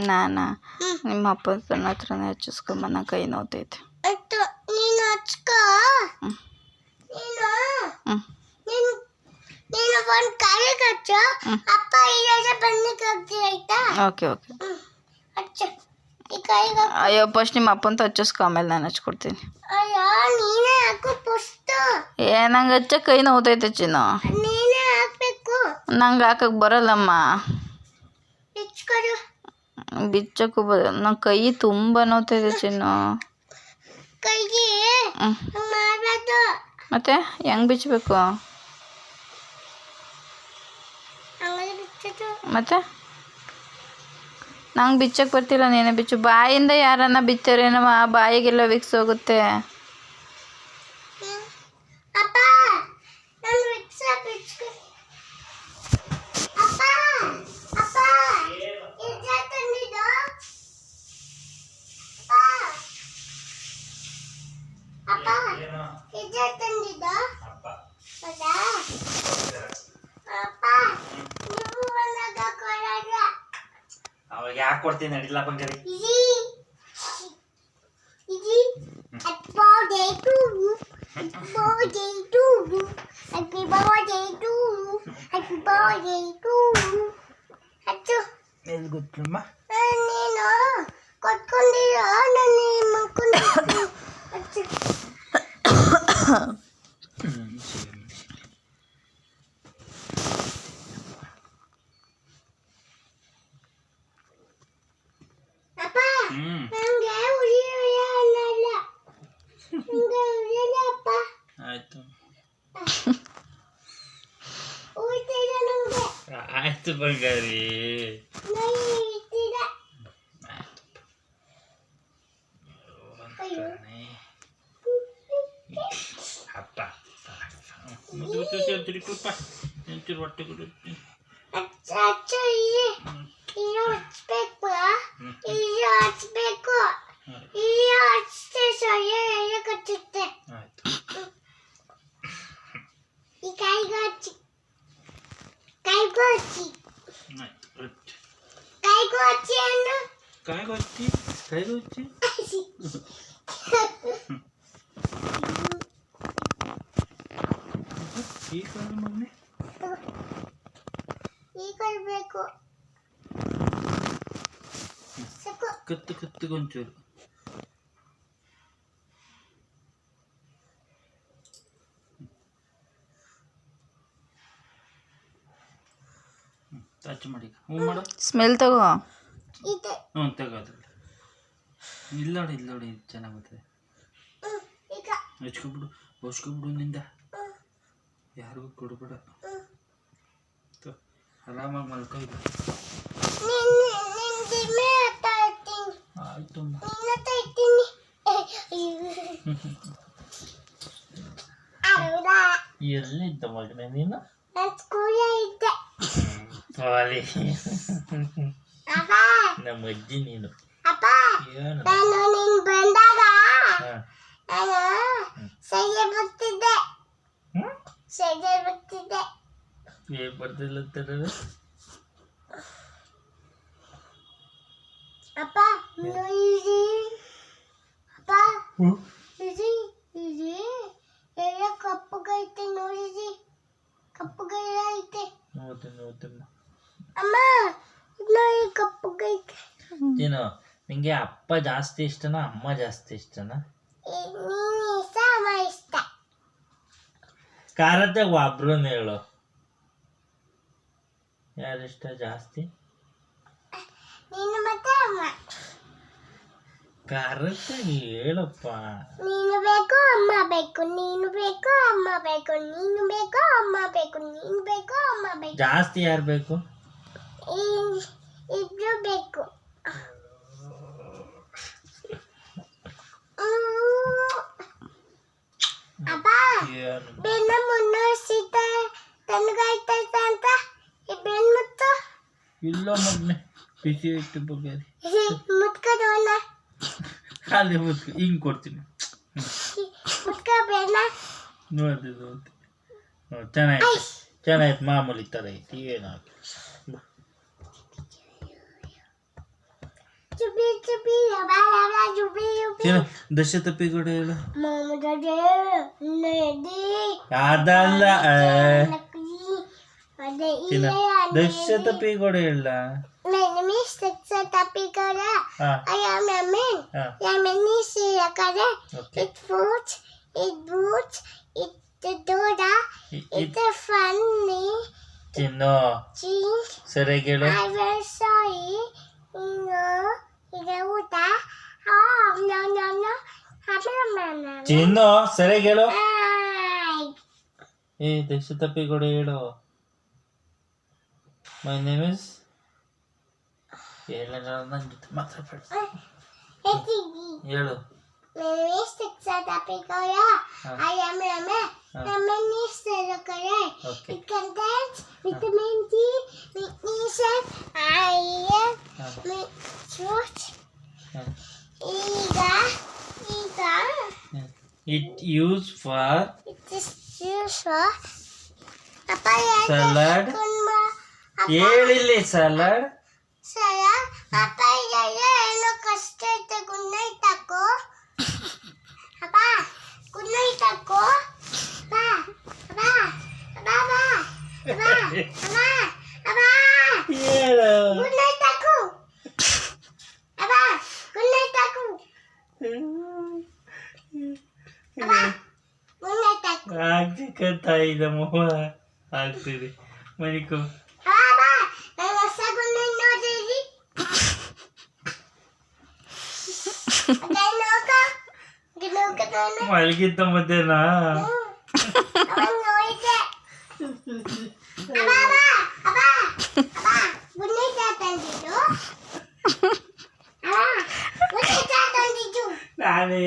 ನಾನಾ ನಿಮ್ಮ ಅಪ್ಪನ ಹತ್ರನೇ ಹಚ್ಚಿಸ್ಕೊಂಬನ್ನ ಕೈ ನೋತೈತೆ. ನೀನು ಹಚ್ಕೋ. ನೀನು ಒಂದು ಕಾಲಿಗೆ ಹಚ್ಚು. ಅಪ್ಪ ಈಗ ಬನ್ನಿಕ್ಕೆ ಹೋಗ್ತೀವಿ ಆಯ್ತಾ? ಓಕೆ ಹಚ್ಚು ಈ ಕೈಗೆ. ಅಯ್ಯೋ ಫಸ್ಟ್ ನಿಮ್ಮ ಅಪ್ಪಂತ ಹಚ್ಚಿಸ್ಕೊ, ಆಮೇಲೆ ನಾನು ಹಚ್ಕೊಡ್ತೀನಿ. ಅಯ್ಯೋ ನೀನೇ ಹಾಕು ಫಸ್ಟ್. ನಂಗೆ ಹಚ್ಚ ಕೈ ನೋತೈತೆ ಚಿನ್ನು. ನೀನೇ ಹಾಕ್ಬೇಕು. ನಂಗೆ ಹಾಕಕ್ಕೆ ಬರಲ್ಲಮ್ಮ. ಬಿಚ್ಕೊಡು. ಬಿಚ್ಚಕ್ಕೂ ಬರಲ್ಲ, ನಂಗೆ ಕೈ ತುಂಬ ನೋತೈತೆ ಚಿನ್ನು. ಕೈಗೆ ಮಾಡಬಾರ್ದು. ಮತ್ತೆ ಹೆಂಗೆ ಬಿಚ್ಚಬೇಕು? ಮತ್ತೆ ನಂಗೆ ಬಿಚ್ಚಕ್ಕೆ ಬರ್ತಿಲ್ಲ, ನೀನೇ ಬಿಚ್ಚು. ಬಾಯಿಂದ ಯಾರನ್ನ ಬಿಚ್ಚರೇನವ, ಬಾಯಿಗೆಲ್ಲ ವಿಕ್ಸ್ ಹೋಗುತ್ತೆ. ಅವಾಗ ಯಾಕೆ ಕೊಡ್ತೀನಿ ನಡಿಲ್ಲ ಬಂಗಾರಿ. ಎಲ್ಲಿ ಗೊತ್ತಮ್ಮ ನೀನು ಕೊಟ್ಕೊಂಡಿರೋ ನಾನು ಮಲ್ಕೊಂಡು. ನಂಗೆ ಉಳಿಯಲ್ಲ. ಆಯ್ತು ನಂಗೆ ಆಯ್ತು ಬಂಗಾರಿ. ಅಪ್ಪ ಒಂಚೂರು ಹೊಟ್ಟೆ ಕೊಡು. ಹಚ್ಬೇಕು. ಹಚ್ತೆ ಸೊಳ್ಳೆ ಕಚ್ಚುತ್ತೆ. ಈ ಕೈಗೂ ಹಚ್ಚಿ. ಕೈಗೂ ಹಚ್ಚಿ. ಕೈಗೂ ಹಚ್ಚಿ ಅನ್ನು. ಕೈಗೂ ಹಚ್ಚಿ. ಕೈಗೂ ಹಚ್ಚಿ. ಈ ಕಡೆ ಮಗನೆ ಈ ಕಳ್ಬೇಕು. ಕತ್ತಿಗೊಂಚೂರು. ಟಚ್ ಮಾಡಿ ಹ್ಞೂ ಮಾಡು. ಸ್ಮೆಲ್ ತಗೋ. ಹ್ಞೂ ತಗೋದ್ರಲ್ಲಿ ಇಲ್ಲ ನೋಡಿ ಚೆನ್ನಾಗಿ ಬರ್ತದೆ. ಹಚ್ಕೊಬಿಡು ನಿಂದ, ಯಾರಿಗೂ ಕೊಡ್ಬೇಡ. ಆರಾಮಾಗಿ ಮಲ್ಕೊಯ್ದು. ಆಯ್ತು ಎಲ್ಲಿದ್ದ ಮಗನೇ ನೀನು? ನಮ್ಮ ಅಜ್ಜಿ ನೀನು. ಬರ್ತಿಲ್ಲ ಅಂತಾರೆ. ಅಪ್ಪ ಎಲ್ಲ ಕಪ್ಪಗೈತೆ ನೋಡಿದಿ. ಕಪ್ಪಗೈ ಐತೆ. ನೋಡ್ತಮ್ಮ ಅಮ್ಮ ನೋಡಿ ಕಪ್ಪಗೈತೆ. ನೀನು ನಿಂಗೆ ಅಪ್ಪ ಜಾಸ್ತಿ ಇಷ್ಟನಾ ಅಮ್ಮ ಜಾಸ್ತಿ ಇಷ್ಟನಾ? ನೀನು ಇಷ್ಟ ಅಮ್ಮ ಇಷ್ಟ. ಖಾರದಾಗ ಒಬ್ರು ಹೇಳು, ಯಾರಿಷ್ಟ ಜಾಸ್ತಿ? ನೀನು ಮತ್ತೆ ಅಮ್ಮ. ಖಾರದಾಗ ಹೇಳಪ್ಪ. ನೀನು ಬೇಕು ಅಮ್ಮ ಬೇಕು, ನೀನು ಬೇಕು ಅಮ್ಮ ಬೇಕು, ನೀನು ಬೇಕು ಅಮ್ಮ ಬೇಕು, ನೀನು ಬೇಕು ಅಮ್ಮ ಬೇಕು. ಜಾಸ್ತಿ ಯಾರು ಬೇಕು? ಇಬ್ರು ಬೇಕು. ಅಪ್ಪ ಬೆನ್ನ ಮುನ್ನೋಸಿತ ತನಗಾಯ್ತೈತ ಅಂತ ಈ ಬೆನ್ ಮುತ್ತು ಇಲ್ಲ ಮಗ್ನೆ ಬಿಸಿ ಇಟ್ಟು ಬಗ್ಗಾರಿ ಮುತ್ಕದವನ್ನ ಅಲ್ಲಿ ಮುತ್ಕ ಹಿಂಗೆ ಕೊಡ್ತೀನಿ. ಮುತ್ಕ ಬೆನ್ನ ನೋಡಿ ಚೆನ್ನಾಯ್ತು ಮಾಮೂಲಿ ಥರ ಐತಿ. ಏನಾಗ ಚುಬಿ ಚುಬಿ ಬಾಬಾ ಚುಬಿ ಚುಬಿ ಏನು ದಶ ತಪ್ಪಿಗಳು ಹೇಳು ಮಮದಡೆ ನದಿ ಅದಲ್ಲ ಅದೇ ಚಿನ್ನ ದಶ ತಪ್ಪಿಗಳು ಹೇಳ Mimi seksa tapi kara. ಹಾ I am a man. ಹಾ I am a niece kara. Okay It boots. It boots. It the doda. It's a funny Chinnu change. ಸರಿ ಹೇಳು I will sorry. It's a uta. Oh no no no. Mama. ಚಿನ್ನು ಸರಿ ಹೇಳು Hi. ಏ ದಶ ತಪ್ಪಿಗಳು ಹೇಳು my name is ಹೇಳ ನನ್ನ ಜೊತೆ ಮಾತಾಡ್ಬೇಡ ಹೇಳು Mimi seksa tapi kara. I am a man. I am a niece kara. Okay It contains vitamin D, magnesium, iron, fruit, it use for it is used for papaya. Salad ಹೇಳಿಲ್ಲಿ salad Saya papaya eno kaste te gunai tako. Apa? Gunai tako. Apa? Apa? Apa? Apa? Apa? Apa? ಹೇಳು Gunai tako. Apa? Gunai tako. Apa? Gunai tako. ಆಗ್ಲಿಕ್ಕಂತ ಇದೆ ಮೊಹ ಆಗ್ತಿದೆ ಮನಿಕೋ Apa? Nasa gunai no dedi. Ganoka. Ganoka no. ಮಲಗಿದ್ದ ಮಧ್ಯಾಹ್ನ Abang noite. Apa? Bunyi datang gitu. Apa? Bunyi datang gitu. ನಾನೇ